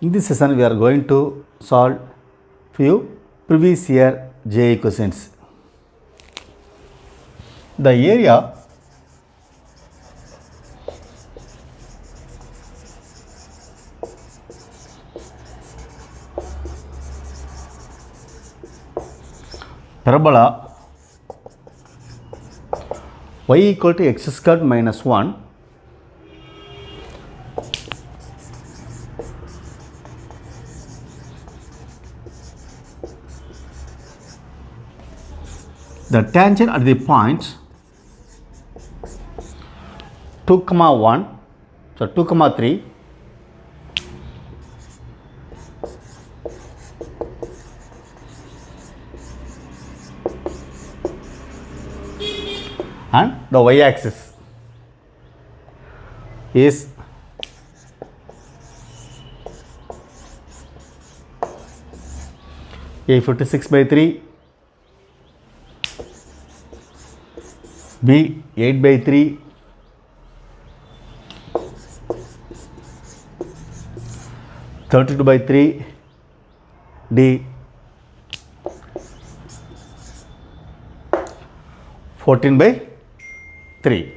In this session, we are going to solve few previous year JEE questions. The area parabola y equal to x squared minus 1 the tangent at the points 2 comma 1, so 2 comma 3 and the y axis is A 56/3, B 8/3, (32/3), D 14/3.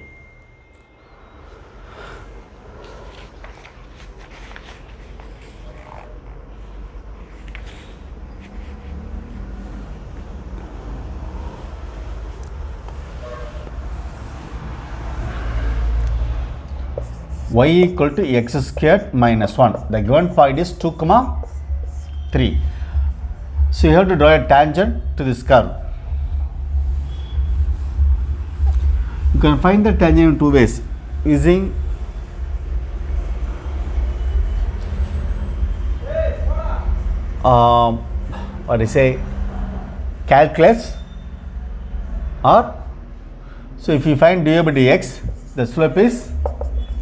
Y equal to x squared minus 1. The given point is 2 comma 3. So you have to draw a tangent to this curve. You can find the tangent in two ways, using what do you say, calculus, or so if you find dy by dx, the slope is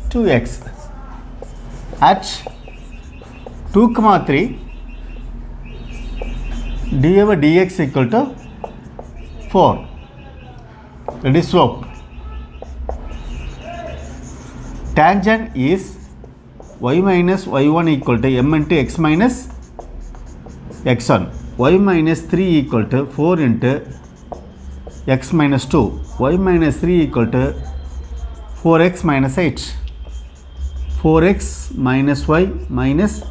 2x at 2 comma 3 dy by dx equal to 4, that is slope. Tangent is y minus y1 equal to m into x minus x1, y minus 3 equal to 4 into x minus 2, y minus 3 equal to 4x minus 8, 4x minus y minus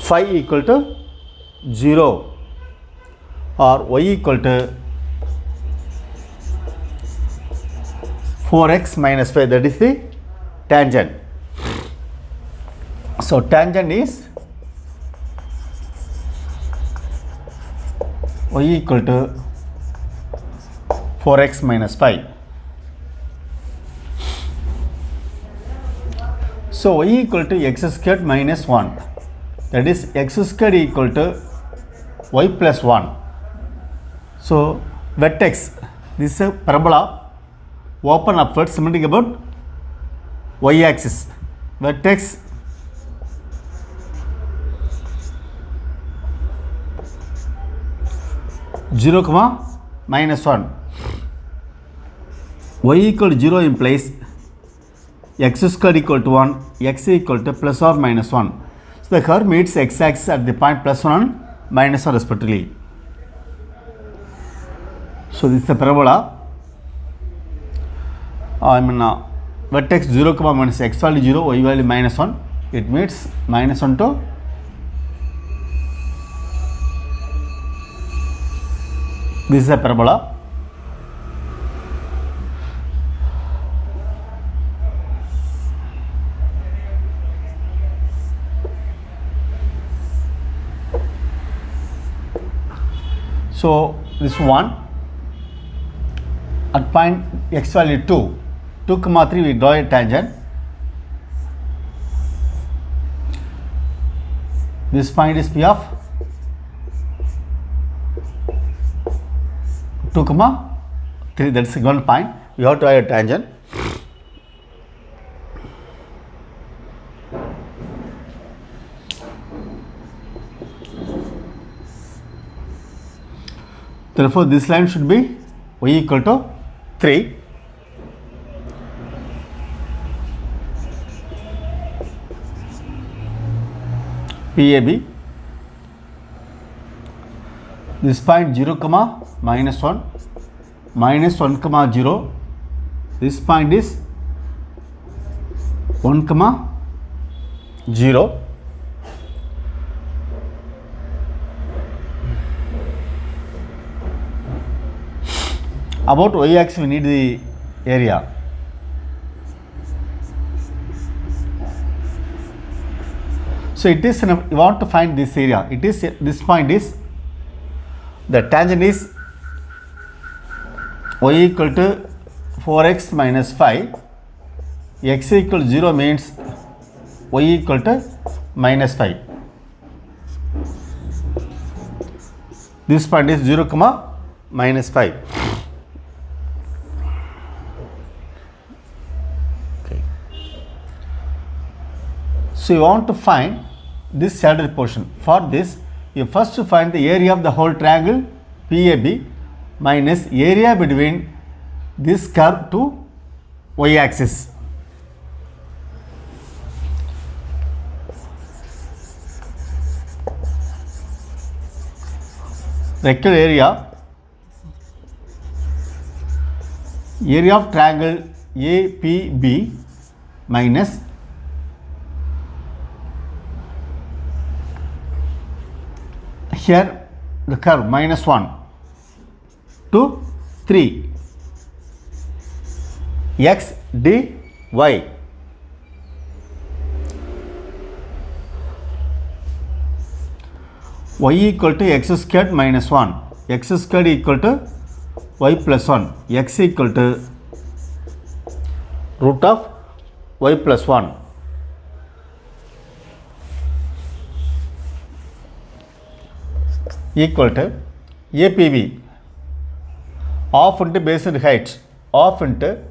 5 equal to 0, or y equal to 4x minus 5, that is the tangent. So tangent is y equal to 4x minus 5. So y equal to x squared minus 1, that is x squared equal to y plus 1. So vertex, this is a parabola open upward symmetric about y axis. Vertex (0, minus 1). Y equal to 0 implies x squared equal to 1, x equal to plus or minus 1. So the curve meets x axis at the point plus 1 and minus 1 respectively. So this is the parabola. Vertex 0, minus x value 0, y value minus 1. It meets minus 1 to this is a parabola. So this one at point x value 2, 2 comma 3 we draw a tangent. This point is P of 2 comma 3, that is one point. We have to draw a tangent. Therefore, this line should be y equal to 3. PAB. This point 0 comma minus 1 comma 0. This point is 1 comma 0. About y-axis we need the area. So it is, you want to find this area. It is, this point is, the tangent is y equal to 4x minus 5. X equal to 0 means y equal to minus 5. This point is 0 comma minus 5. Okay. So you want to find this shaded portion. For this, you first find the area of the whole triangle PAB minus area between this curve to y-axis. Rectangle area of triangle APB minus here the curve minus 1 to 3 x dy. Y equal to x squared minus 1. X squared equal to y plus 1. X equal to root of y plus 1. Equal to APB. Half into base and height. Half into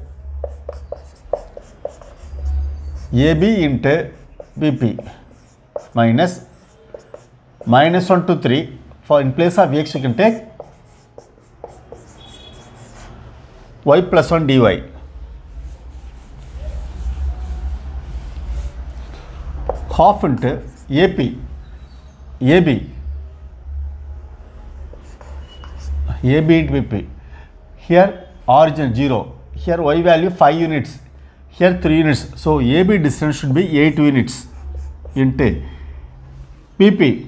AB into BP minus minus 1 to 3. For in place of x you can take y plus 1 dy. Half into AB into BP. Here origin 0. Here y value 5 units. Here 3 units. So AB distance should be 8 units into BP.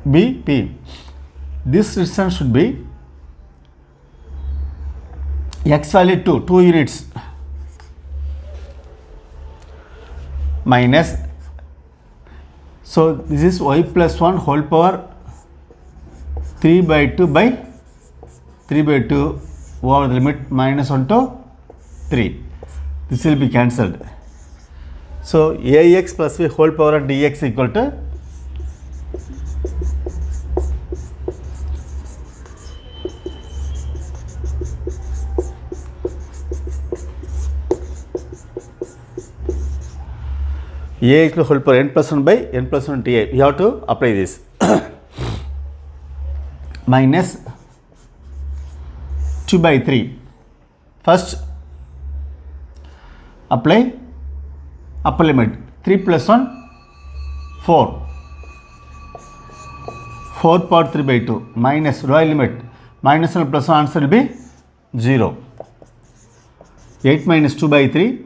BP. This distance should be x value 2 units minus, so this is y plus 1 whole power 3 by 2 by 3 by 2 over the limit minus 1 to 3. This will be cancelled. So ax plus b whole power and dx equal to a equal to whole power n plus 1 by n plus 1 ti. We have to apply this. Minus 2 by 3. First apply upper limit. 3 plus 1 4. 4 power 3 by 2 minus lower limit. Minus 1 plus 1 answer will be 0. 8 minus 2 by 3.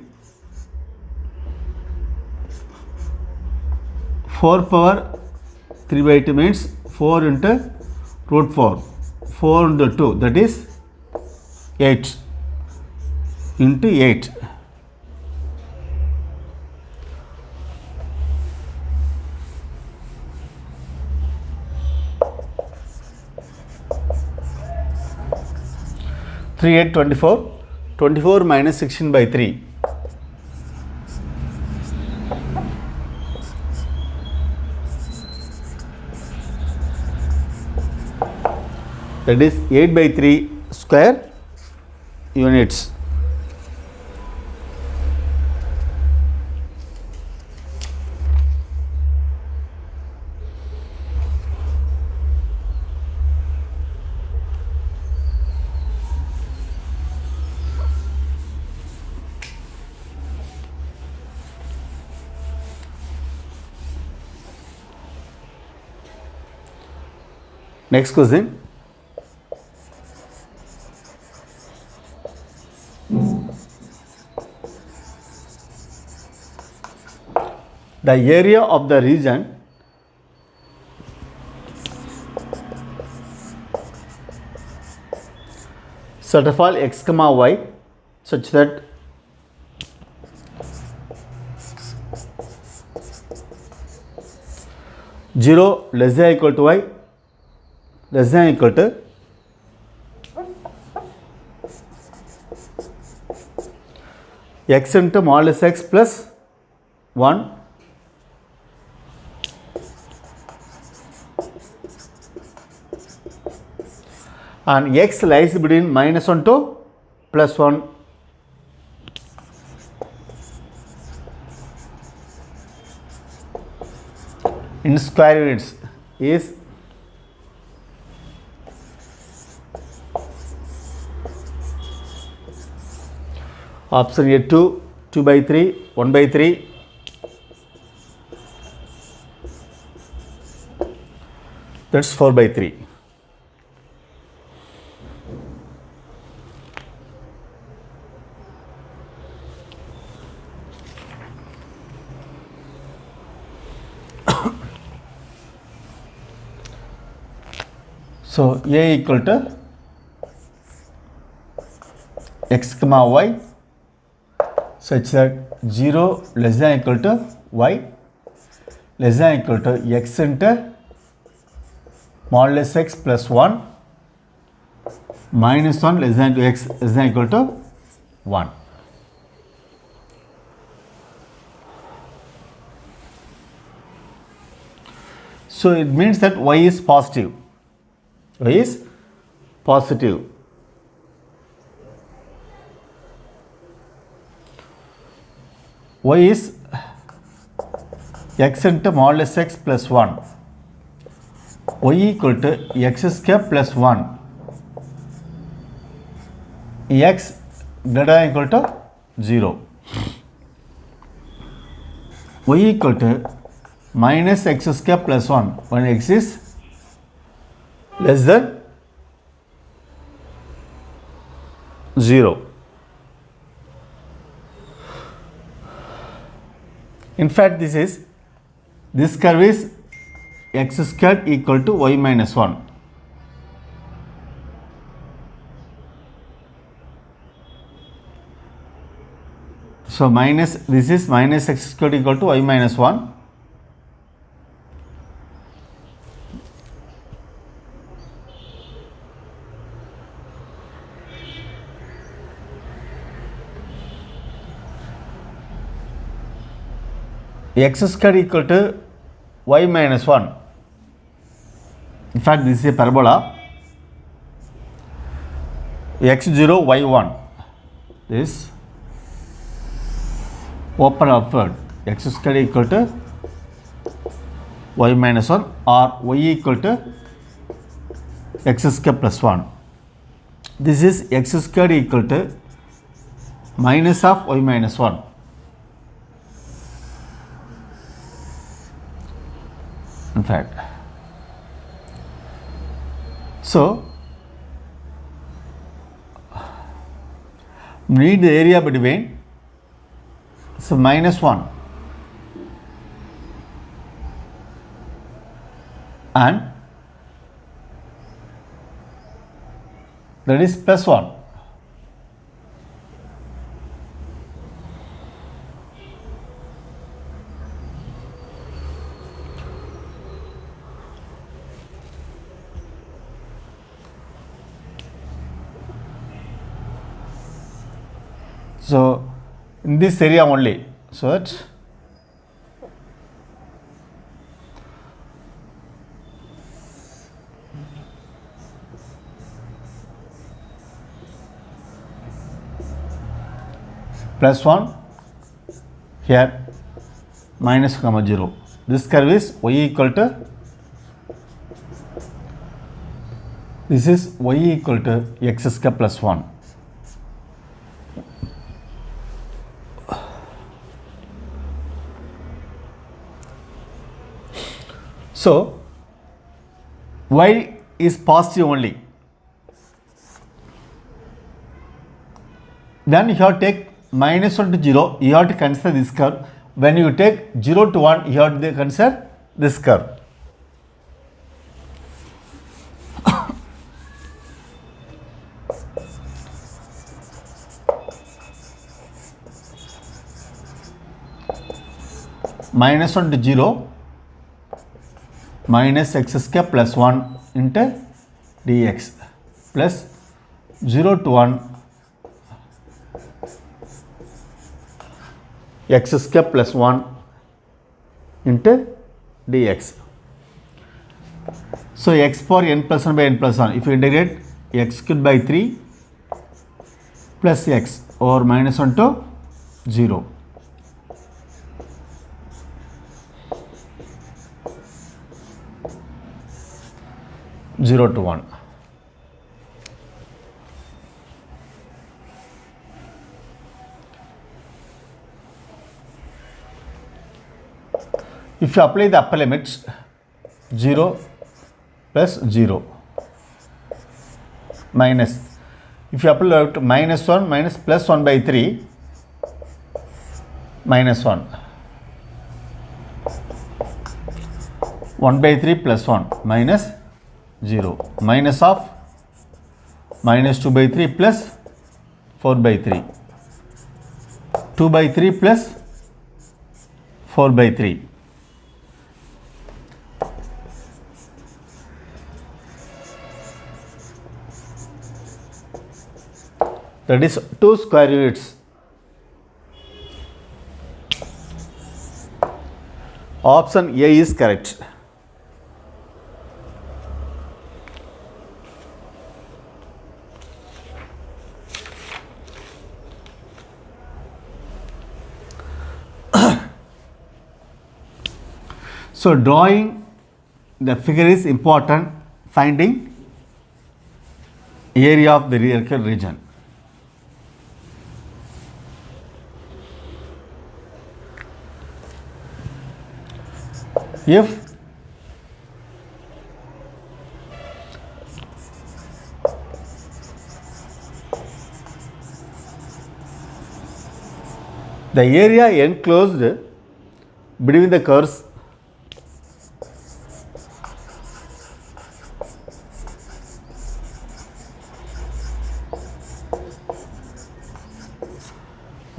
4 power 3 by 2 means 4 into root 4. 4 into 2, that is 8 into 8. Three 8 24. 24 minus 16 by 3. That is 8 by 3 square units. Next question. The area of the region set of all x comma y such that zero less than or equal to y less than or equal to x into modulus x plus 1 and x lies between -1 to +1. In square units is option A 2, 2/3, 1/3. That's 4/3. So A equal to x comma y such that 0 less than or equal to y less than or equal to x into modulus x plus 1 minus 1 less than to x less than or equal to 1. So it means that y is positive. Y is positive. Y is x into modulus x plus 1. Y equal to x square plus 1. X greater than equal to 0. Y equal to minus x square plus 1 when x is less than 0. In fact, this curve is x squared equal to y minus 1. So this is minus x squared equal to y minus 1. X squared equal to y minus 1. In fact, this is a parabola. x0, y1. This open upward. X squared equal to y minus 1 or y equal to x squared plus 1. This is x squared equal to minus of y minus 1. In fact, so need the area between minus 1 and that is plus 1. So in this area only, so that plus 1 here minus comma 0. This curve is y equal to x square plus 1. So y is positive only. Then you have to take minus 1 to 0, you have to consider this curve. When you take 0 to 1, you have to consider this curve. Minus 1 to 0 minus x square plus 1 into dx plus 0 to 1 x square plus 1 into dx. So x power n plus 1 by n plus 1, if you integrate x cubed by 3 plus x over minus 1 to 0. Zero to 1. If you apply the upper limits, 0 plus 0 minus, if you apply to minus 1 minus plus 1 by 3 minus 1, 1 by 3 plus 1 minus 0, minus of minus 2 by 3 plus 4 by 3, 2 by 3 plus 4 by 3. That is 2 square units. Option A is correct. So drawing the figure is important, finding area of the rectangular region. If the area enclosed between the curves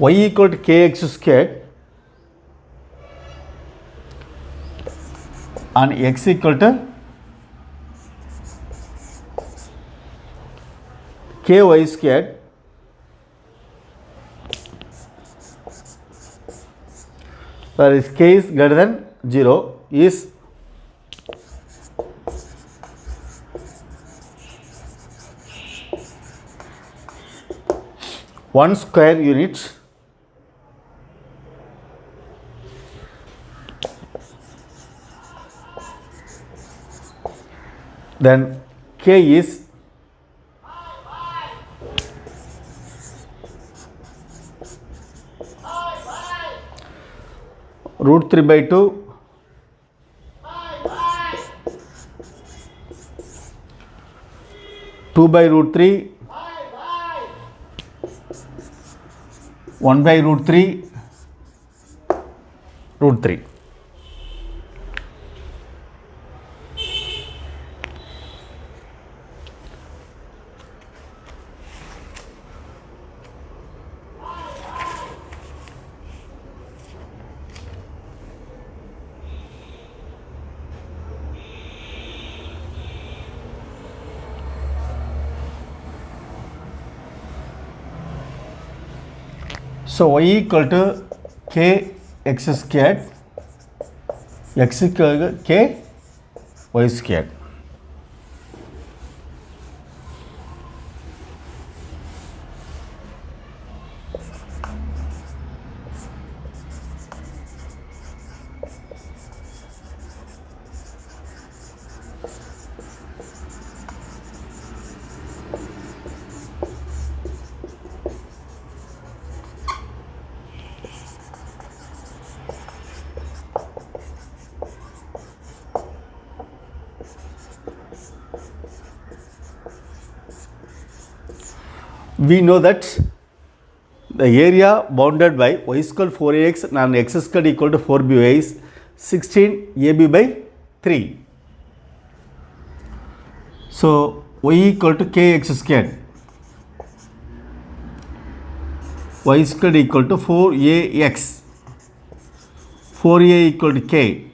y equal to kx squared and x equal to ky squared, that is k is greater than 0, is one square unit then k is root 3 by 2 2 by root 3 1 by root 3 root 3. So y equal to k x squared, x equal to k y squared. We know that the area bounded by y squared 4ax and x squared equal to 4by is 16ab by 3. So y equal to kx squared, y squared equal to 4ax, 4a equal to k.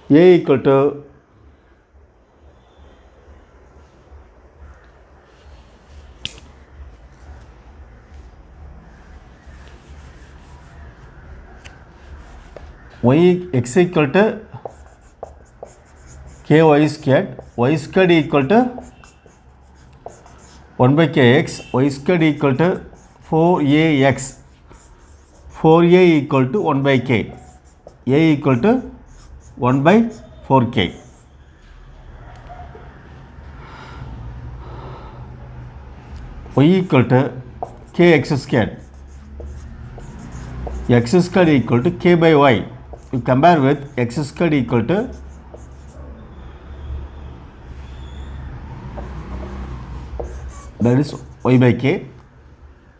A equal to x equal to ky squared, y squared equal to 1 by kx, y squared equal to 4ax, 4a equal to 1 by k, a equal to 1 by 4k. Y equal to kx squared, x squared equal to k by y. You compare with x squared equal to that is y by k.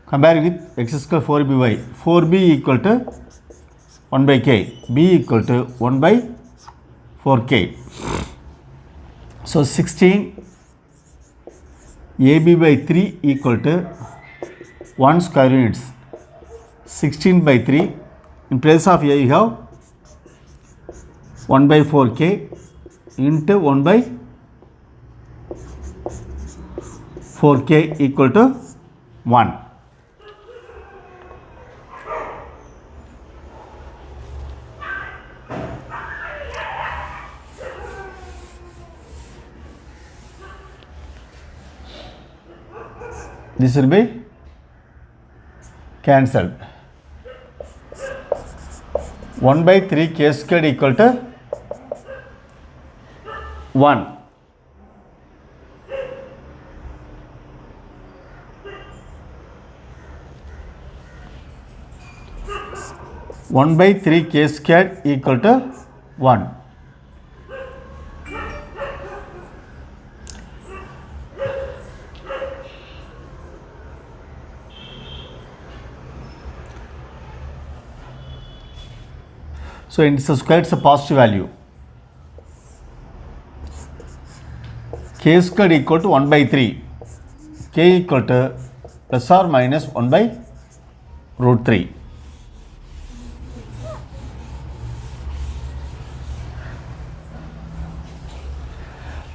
Compare with x squared 4b y. 4b equal to 1 by k, b equal to 1 by 4k. So 16 ab by 3 equal to 1 square units. 16 by 3, in place of a you have 1 by 4k into 1 by 4k equal to 1. This will be cancelled. 1 by 3 k squared equal to 1. One by 3 k squared equal to 1. So it's a square, it's a positive value. K squared equal to 1 by 3. K equal to plus or minus 1 by root 3.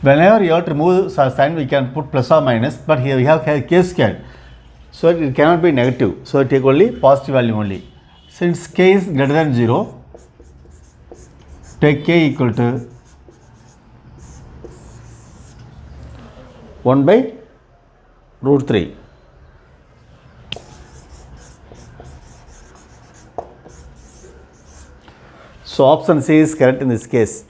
Whenever you have to remove sign, we can put plus or minus, but here we have k squared. So it cannot be negative. So take only positive value only. Since k is greater than 0, take k equal to 1 by root 3. So option C is correct in this case.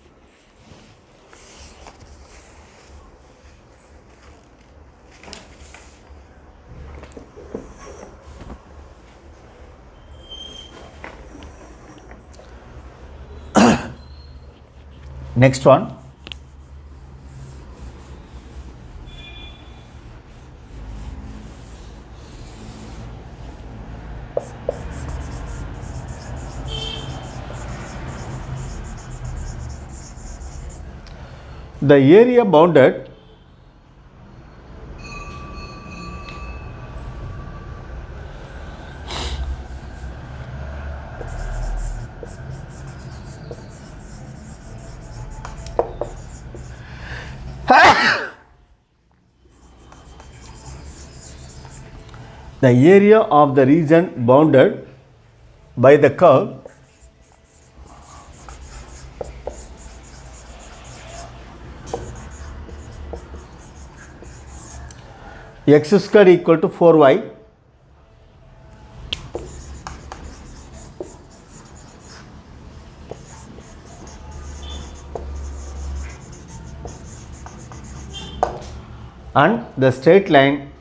Next one. The area bounded the area of the region bounded by the curve x squared equal to 4y and the straight line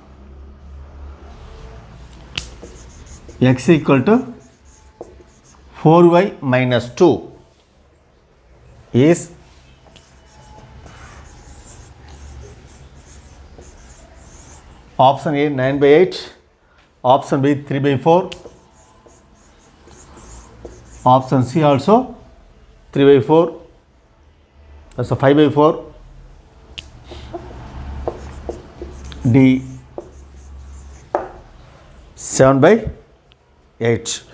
x equal to 4y minus 2 is option A 9 by 8, option B 3 by 4, option C also 3 by 4, that's a 5 by 4, D 7 by 8.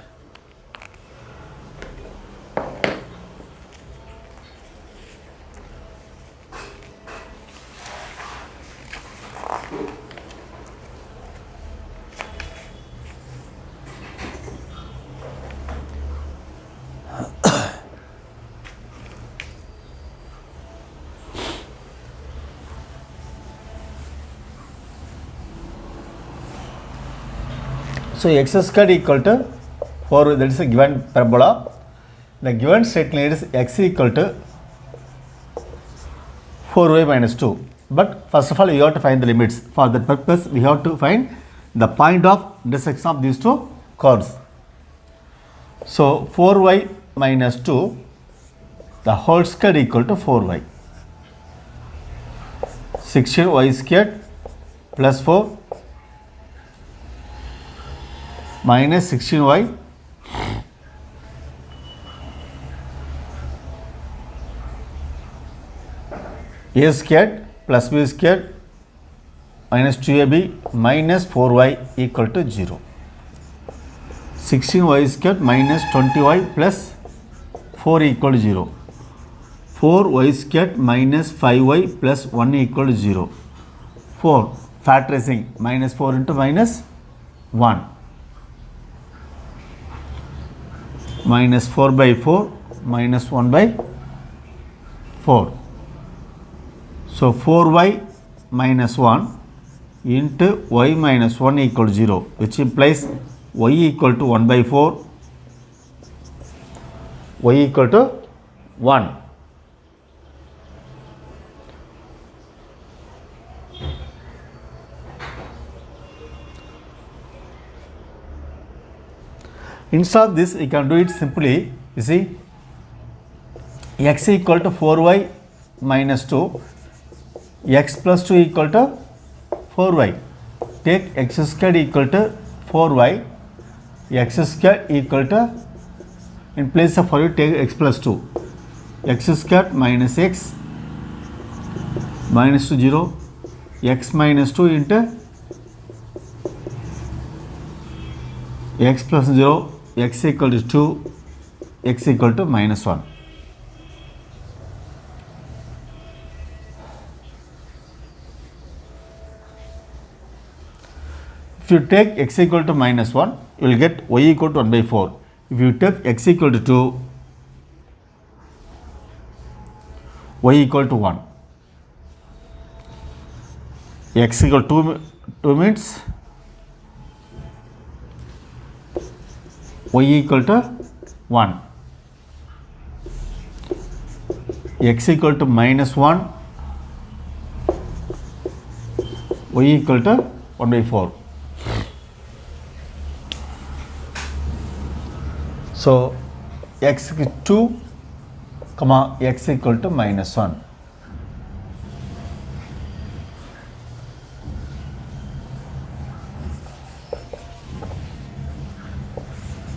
So x squared equal to 4, that is a given parabola. The given straight line is x equal to 4y minus 2. But first of all, you have to find the limits. For that purpose, we have to find the point of intersection of these two curves. So 4y minus 2, the whole squared equal to 4y. 16y squared plus 4 minus 16y a squared plus b squared minus 2ab minus 4y equal to 0. 16y squared minus 20y plus 4 equal to 0. 4y squared minus 5y plus 1 equal to 0. 4 factorizing minus 4 into minus 1. Minus 4 by 4 minus 1 by 4. So 4y minus 1 into y minus 1 equal to 0, which implies y equal to 1 by 4, y equal to 1. Instead of this, you can do it simply. You see, x equal to 4y minus 2, x plus 2 equal to 4y. Take x squared equal to 4y, x squared equal to, in place of 4 you take x plus 2, x squared minus x minus 2 0, x minus 2 into x plus 0, x equal to 2, x equal to minus 1. If you take x equal to minus 1, you will get y equal to 1 by 4. If you take x equal to 2, y equal to 1. X equal to 2 means y equal to 1. X equal to minus 1, y equal to 1 by 4. So x 2, x equal to minus 1.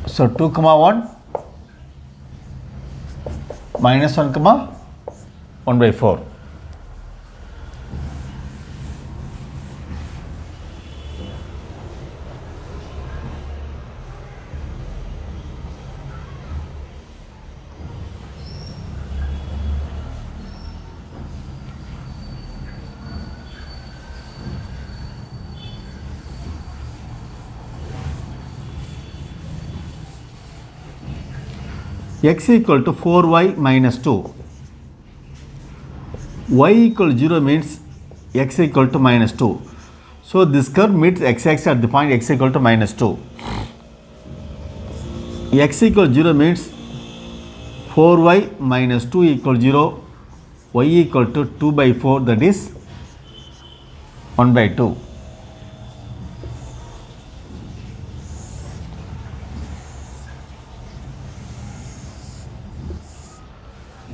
So 2, 1, minus 1, 1 by 4. X equal to 4y minus 2. Y equal to 0 means x equal to minus 2. So this curve meets x-axis at the point x equal to minus 2. X equal to 0 means 4y minus 2 equal to 0, y equal to 2 by 4, that is 1 by 2.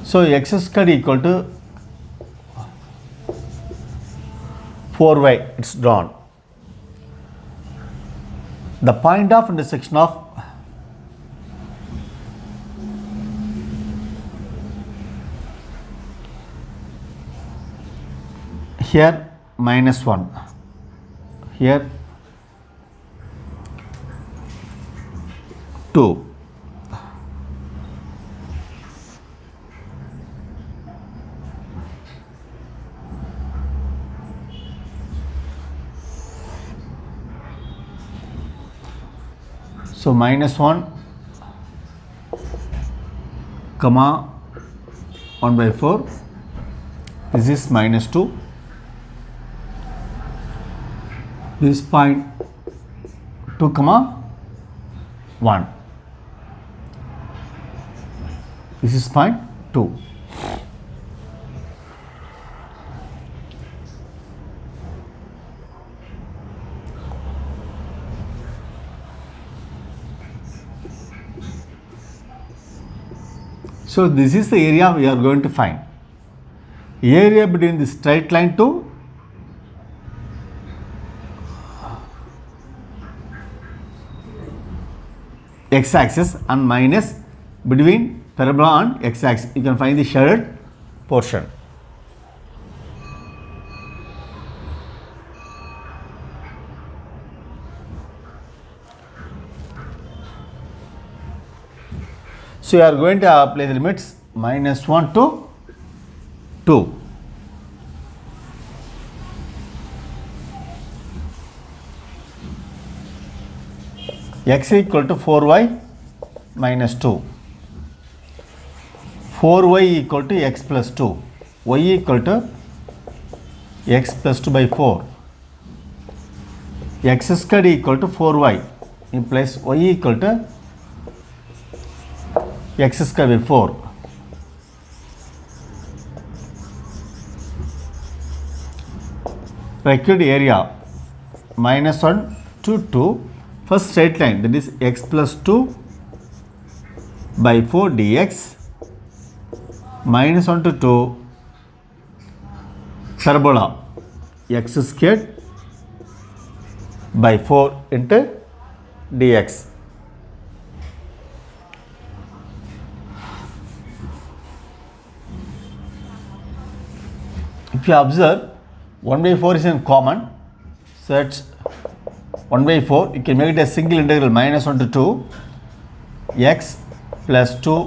So x squared equal to 4y, it's drawn. The point of intersection of here -1, here 2. So -1, comma 1/4. This is -2. This point 2 comma 1. This is point 2. So this is the area we are going to find. Area between the straight line to x-axis and minus between parabola and x-axis. You can find the shaded portion. So you are going to apply the limits -1 to 2. X equal to 4y minus 2. 4y equal to x plus 2. Y equal to x plus 2 by 4. X squared equal to 4y implies y equal to x square by 4. Required area -1 to 2. First straight line, that is x plus 2 by 4 dx, -1 to 2 parabola x squared by 4 into dx. If you observe, 1/4 is in common, so it's 1/4. You can make it a single integral -1 to 2 x plus 2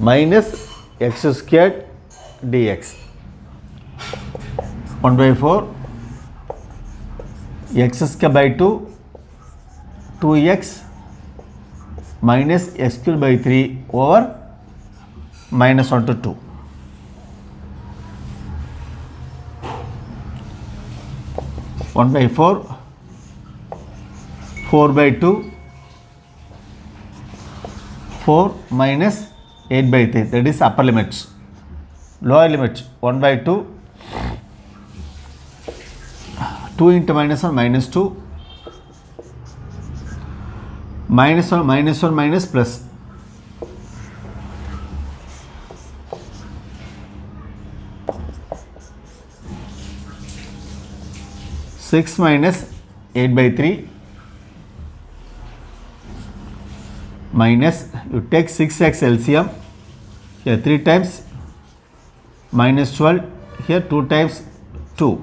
minus x squared dx. 1/4 x squared by 2 2x minus x cubed by 3 over -1 to 2. One by 4, 4 by 2, 4 minus 8 by 3, that is upper limits. Lower limits 1 by 2, 2 into -1 -2, -1 -1 minus plus. 6 minus 8 by 3 minus, you take 6x LCM, here 3 times minus 12, here 2 times 2.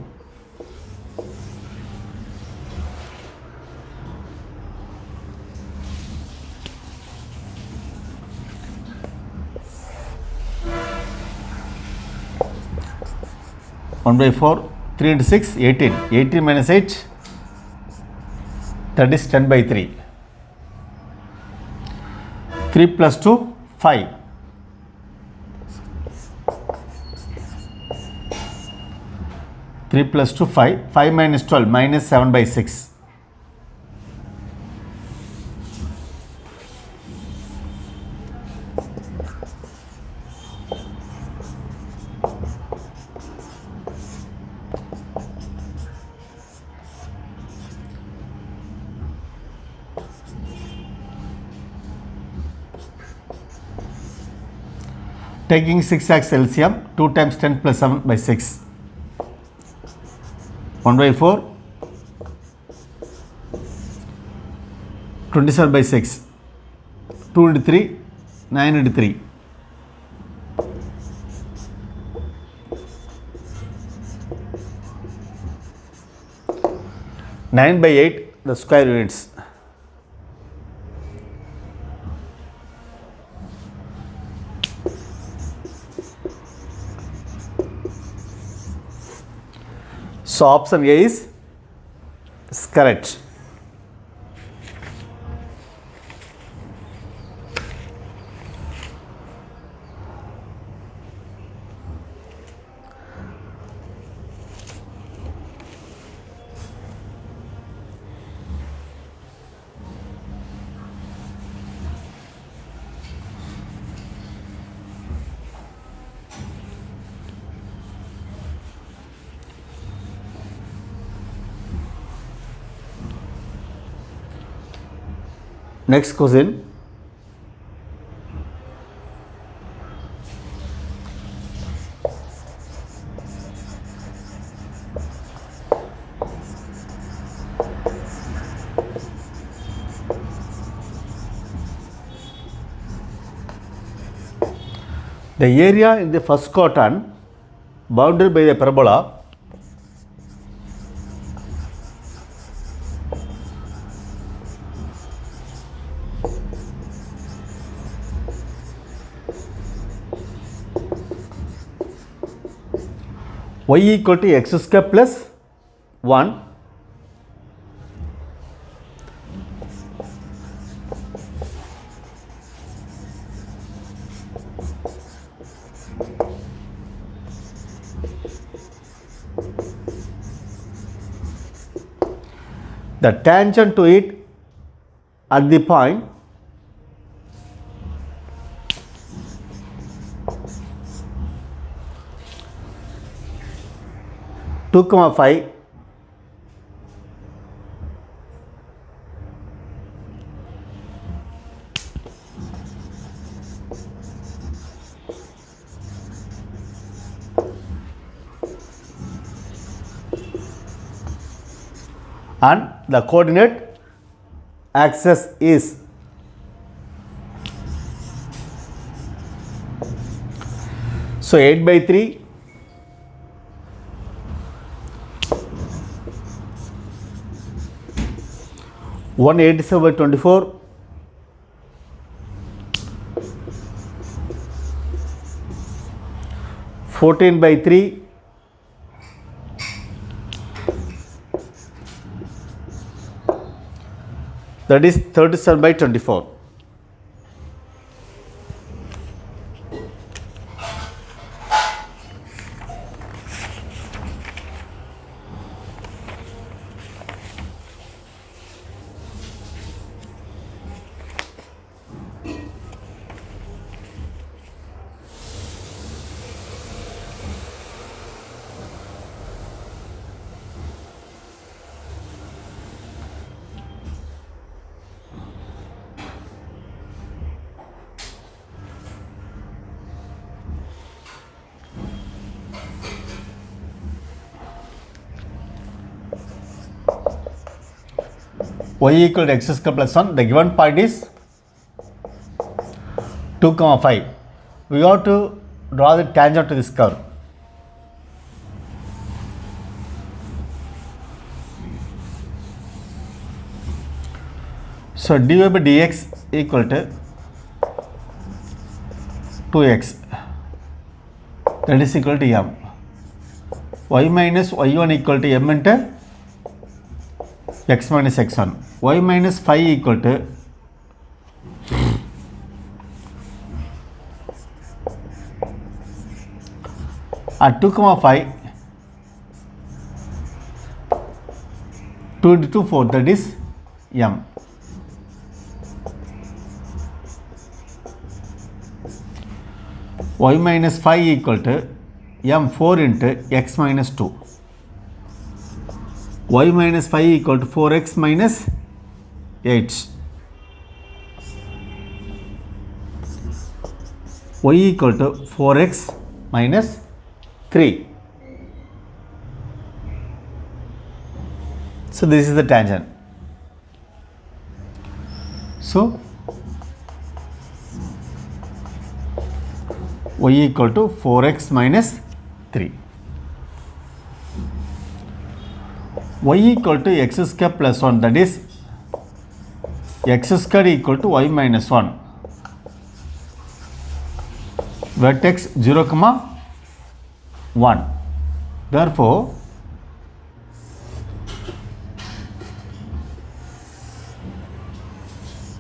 One by 4, 3 into 6, 18. 18 minus 8, that is 10 by 3. 3 plus 2, 5. 3 plus 2, 5. 5 minus 12, minus 7 by 6. Taking 6x LCM, 2 times 10 plus 7 by 6. 1 by 4, 27 by 6. 2 into 3, 9 into 3. 9 by 8, the square units. So option A is correct. Next question. The area in the first quadrant bounded by the parabola y equal to x square plus 1 the tangent to it at the point two comma 5 and the coordinate axis is so 8 by 3 187 by 24 14 by 3 that is 37 by 24. Y equal to x square plus 1. The given point is 2 comma 5. We have to draw the tangent to this curve. So dy by dx equal to 2x, that is equal to m. Y minus y1 equal to m into x minus x1. Y minus 5 equal to at 2 comma 5 2 into 2 4, that is m. Y minus 5 equal to m 4 into x minus 2. Y minus 5 equal to 4x minus 8. y equal to 4x minus 3. So this is the tangent. So y equal to 4x minus 3. Y equal to x square plus 1, that is x square equal to y minus 1. Vertex 0, 1. Therefore,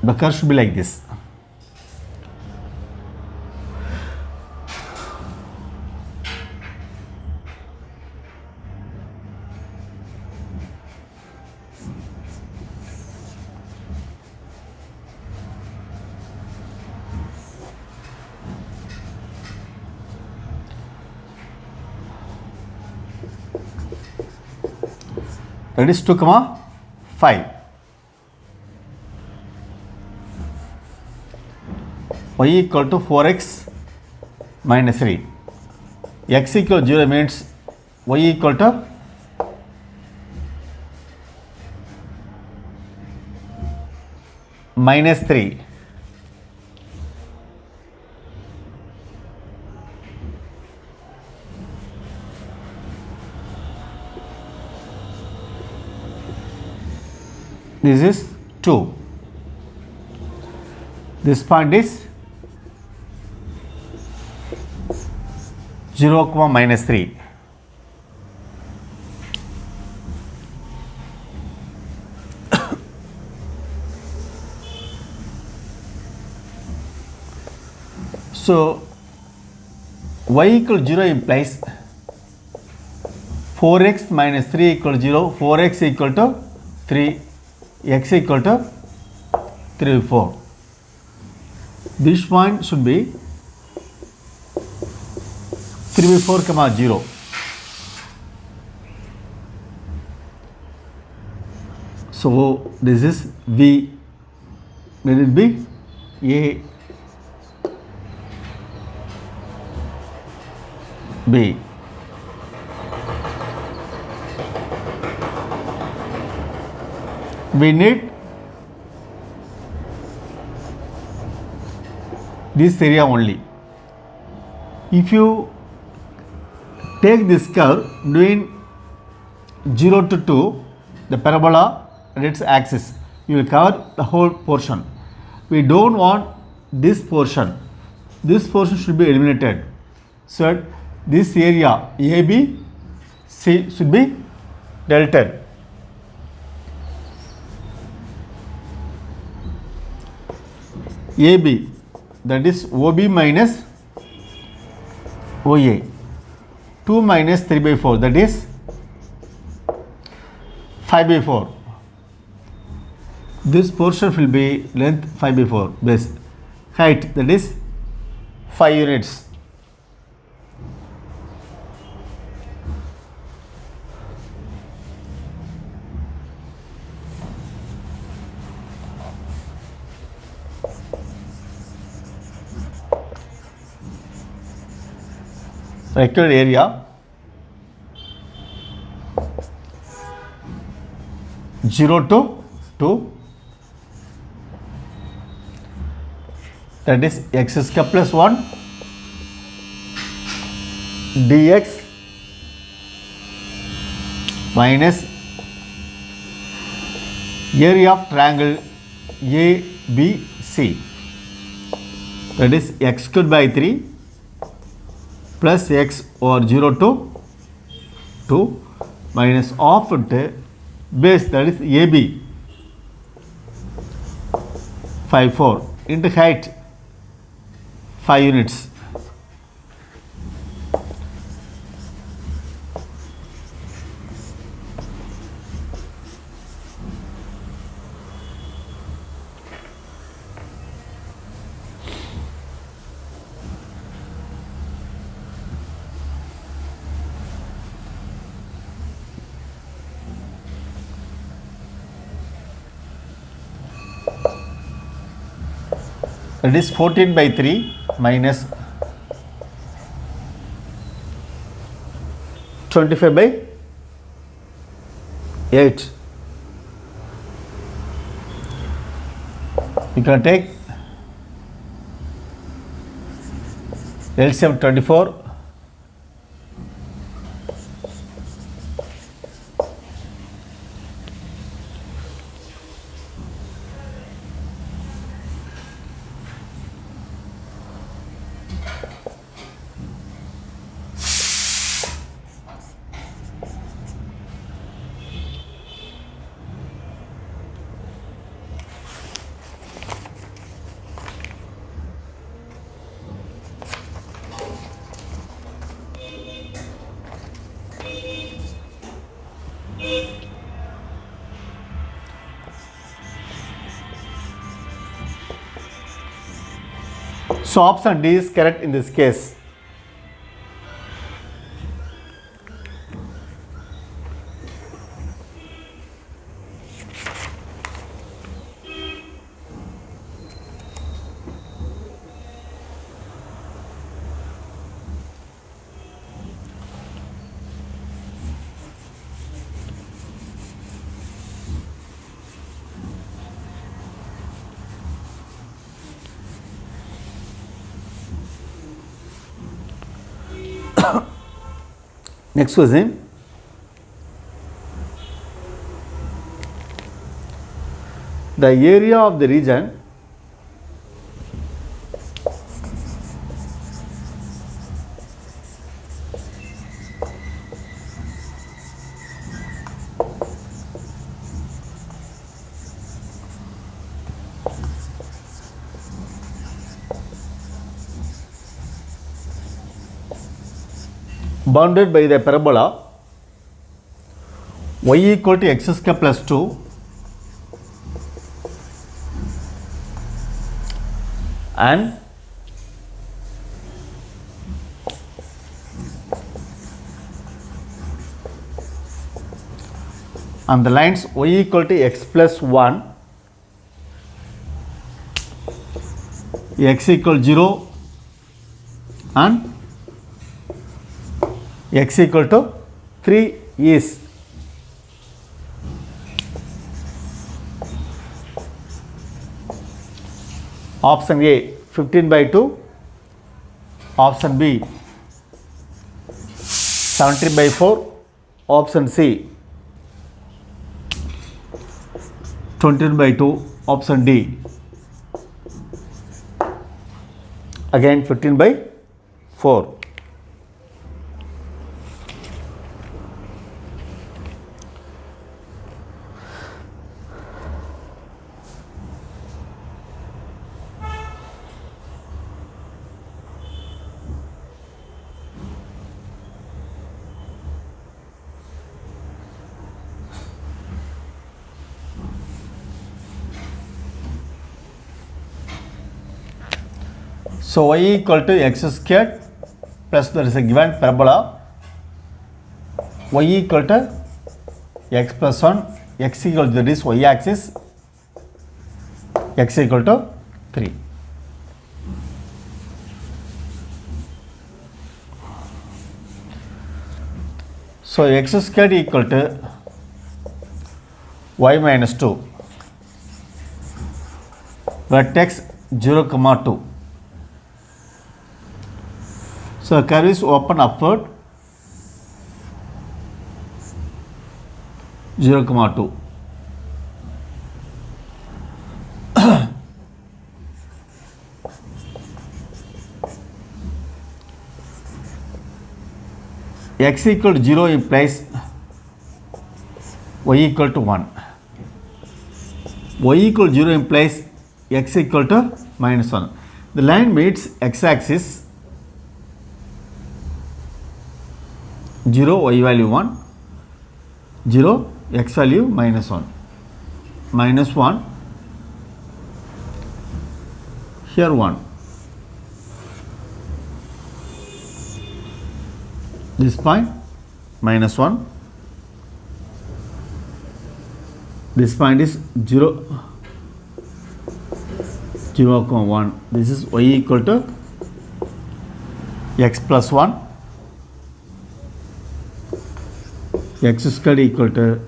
the curve should be like this. That is 2, 5. Y equal to 4x minus 3. X equal to 0 means y equal to minus 3. This is 2. This point is 0, minus 3. So y equal to 0 implies 4x minus 3 equal to 0, 4x equal to 3, x equal to 3, 4. This point should be 3, 4, 0. So this is V. Let it be A, B. We need this area only. If you take this curve between 0 to 2, the parabola and its axis, you will cover the whole portion. We don't want this portion. This portion should be eliminated. So this area AB, C should be delta. AB, that is OB minus OA. 2 minus 3 by 4, that is 5 by 4. This portion will be length 5 by 4, base. Height, that is 5 units. Required area 0 to 2, that is x square plus 1 dx minus area of triangle ABC, that is x squared by 3 plus x over 0 to 2 minus half into base, that is AB 5, 4 into height 5 units. That is 14 by 3 minus 25 by 8. You can take LCM 24. So option D is correct in this case. Next question. The area of the region bounded by the parabola y equal to x square plus 2 and on the lines y equal to x plus 1, x equal 0 and x equal to 3 is option A 15 by 2, option B 17 by 4, option C 20 by 2, option D again 15 by 4. So y equal to x squared plus there is a given parabola y equal to x plus 1, x equal to this y axis, x equal to 3. So x squared equal to y minus 2, vertex 0, 2. So curve is open upward 0, 2. X equal to 0 implies y equal to 1. Y equal to 0 implies x equal to minus 1. The line meets x axis 0 y value 1, 0 x value minus 1, minus 1, here 1, this point minus 1, this point is 0, 0, 1, this is y equal to x plus 1, x squared equal to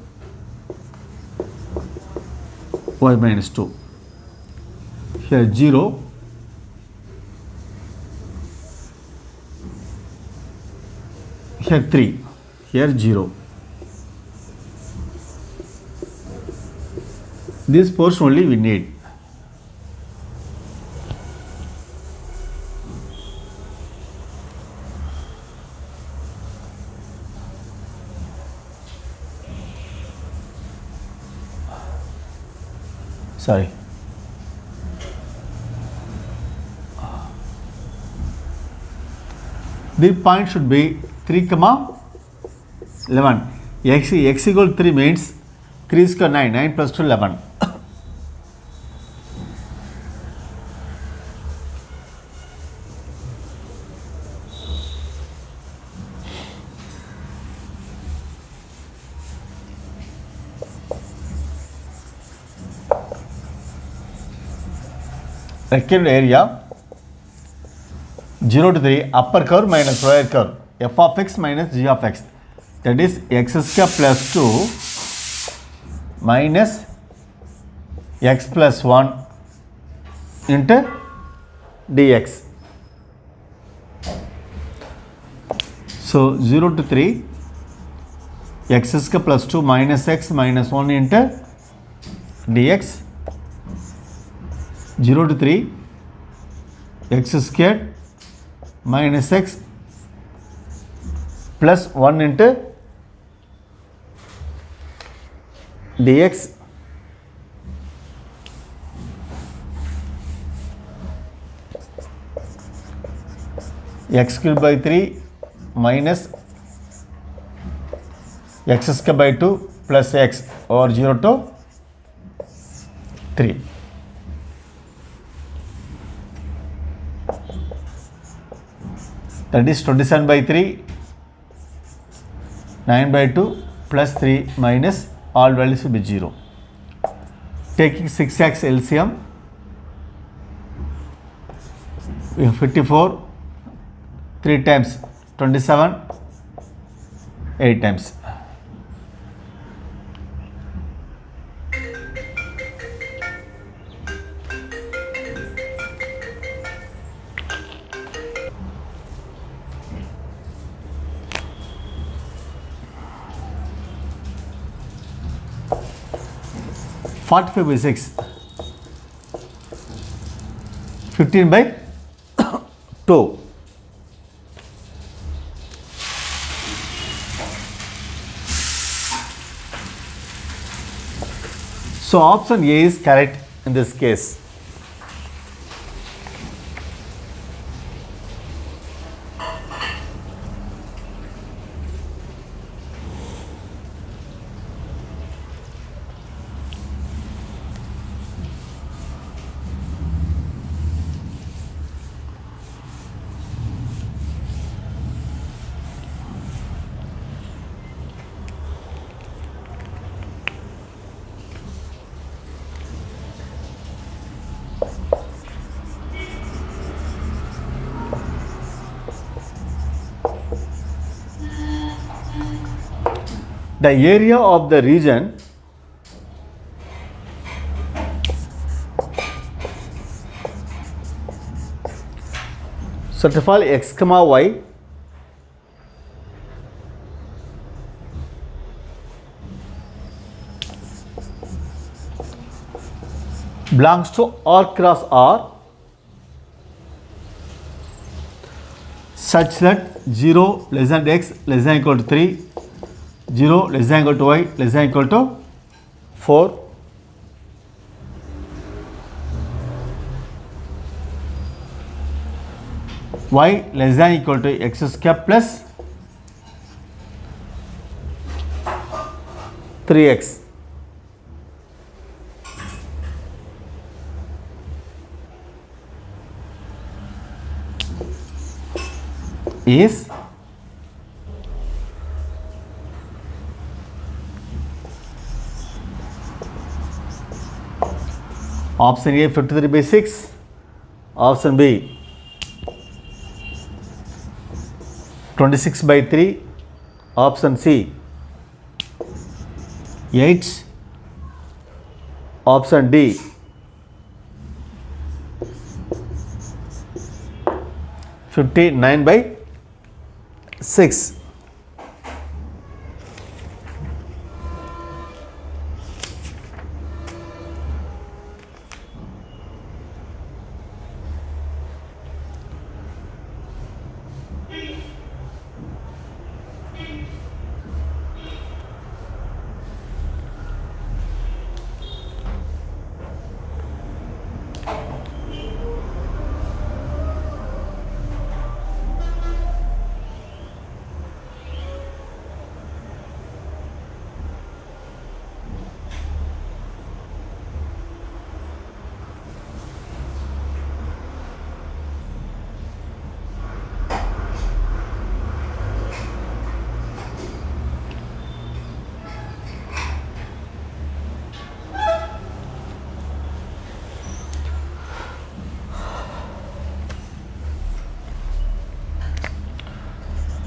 y minus 2. Here 0. Here 3. Here 0. This portion only we need. Sorry. The point should be 3, 11. X equal to 3 means 3 square 9. 9 plus 2 11. Required area 0 to 3 upper curve minus lower curve f of x minus g of x, that is x square plus 2 minus x plus 1 into dx. So 0 to 3 x square plus 2 minus x minus 1 into dx. 0 to 3 x squared minus x plus 1 into dx. X cubed by 3 minus x squared by 2 plus x over 0 to 3. That is 27 by 3, 9 by 2 plus 3 minus all values will be 0. Taking 6x LCM, we have 54, 3 times 27, 8 times. Forty-five by 6, 15 by 2. So option A is correct in this case. The area of the region of all x comma y belongs to R cross R such that 0 less than x less than equal to 3, 0 less than equal to y less than equal to 4, y less than equal to x square plus 3x. Is option A 53 by 6, option B 26 by 3, option C 8 option D 59/6.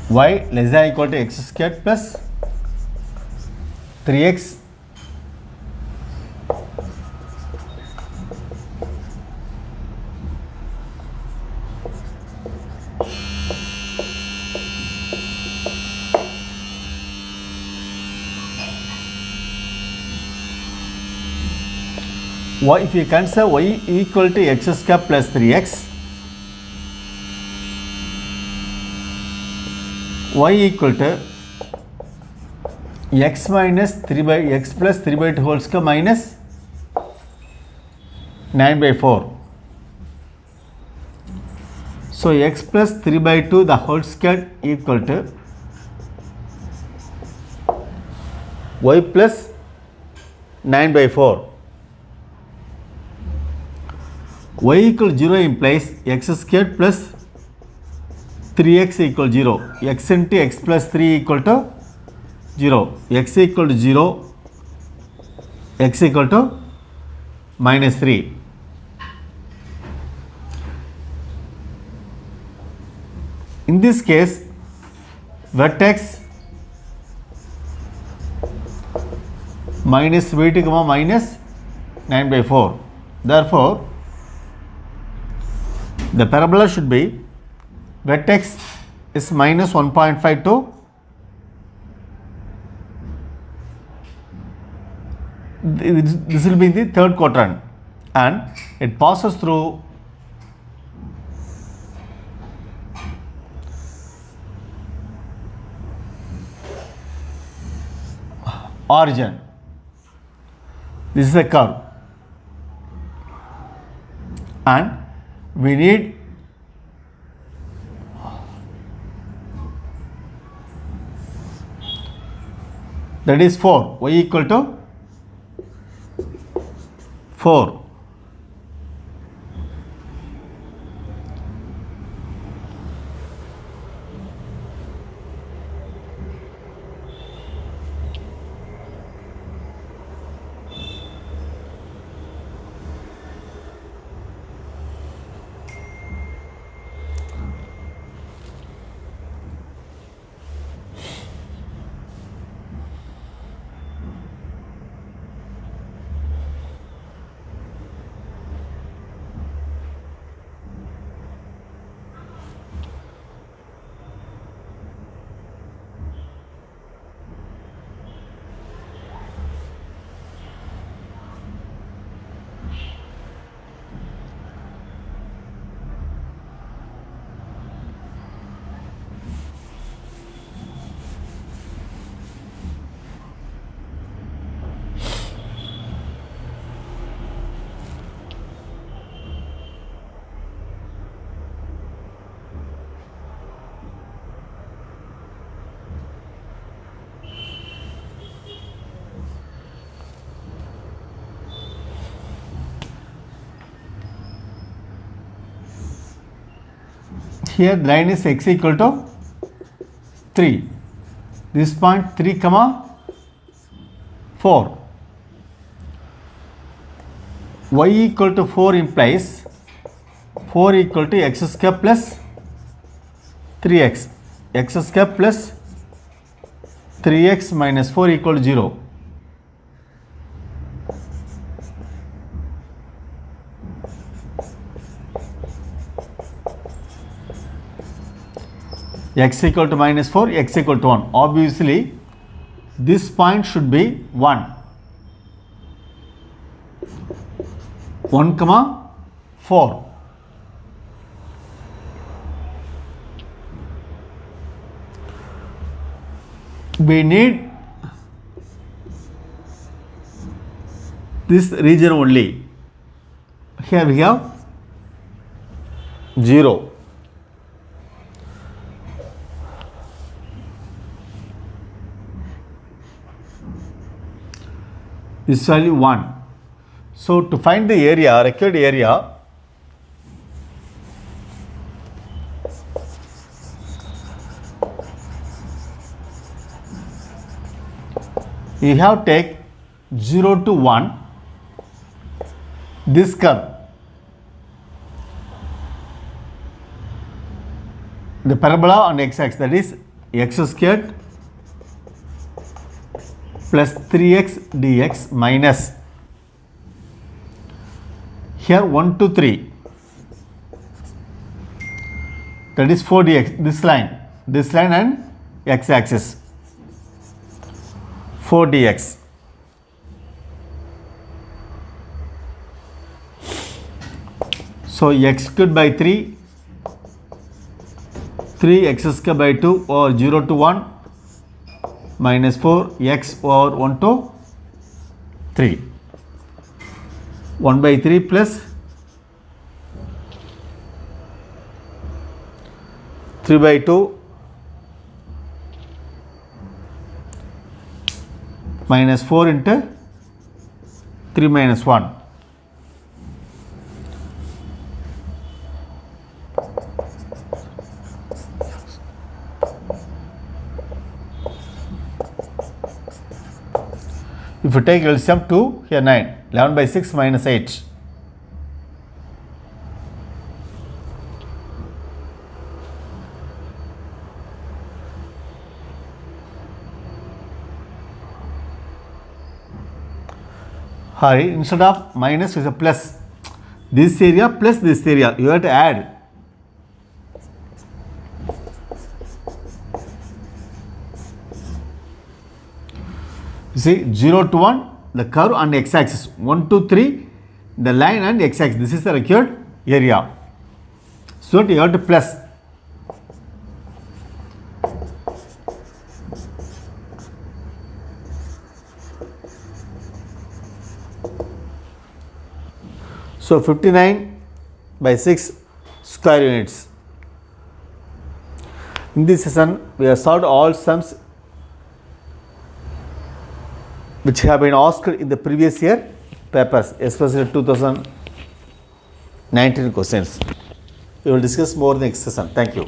Y less than or equal to x squared plus 3x y, if you consider y equal to x squared plus 3x, y equal to x minus 3 by x plus 3 by 2 whole square minus 9/4. So x plus 3/2 the whole square equal to y plus 9/4. Y equal 0 implies x squared plus 3x equal 0. X into x plus 3 equal to 0. X equal to 0. X equal to minus 3. In this case, vertex minus v2 comma minus 9/4. Therefore, the parabola should be vertex is minus 1.5 to this will be in the third quadrant, and it passes through origin. This is a curve, and we need that is 4, y equal to 4. Here the line is x equal to 3. This point 3 comma 4. Y equal to 4 implies 4 equal to x square plus 3x. X square plus 3x minus 4 equal to 0. x equal to minus 4, x equal to 1. Obviously, this point should be 1. 1 comma 4. We need this region only. Here we have 0. This value 1. So to find the area, required area, you have take 0 to 1, this curve, the parabola on x-axis, that is x squared plus 3x dx minus here 1 to 3, that is 4 dx, this line and x-axis 4 dx. So x squared by 3, 3x squared by 2 or 0 to 1 minus 4x over 1 to 3. 1 by 3 plus 3 by 2 minus 4 into 3 minus 1. If you take LCM 2, here 9, 11 by 6 minus 8. Hurry, instead of minus is a plus. This area plus this area, you have to add. You see 0 to 1, the curve on x-axis, 1 to 3, the line and x-axis. This is the required area. So you have to plus. So 59 by 6 square units. In this session, we have solved all sums which have been asked in the previous year papers, especially 2019 questions. We will discuss more in the next session. Thank you.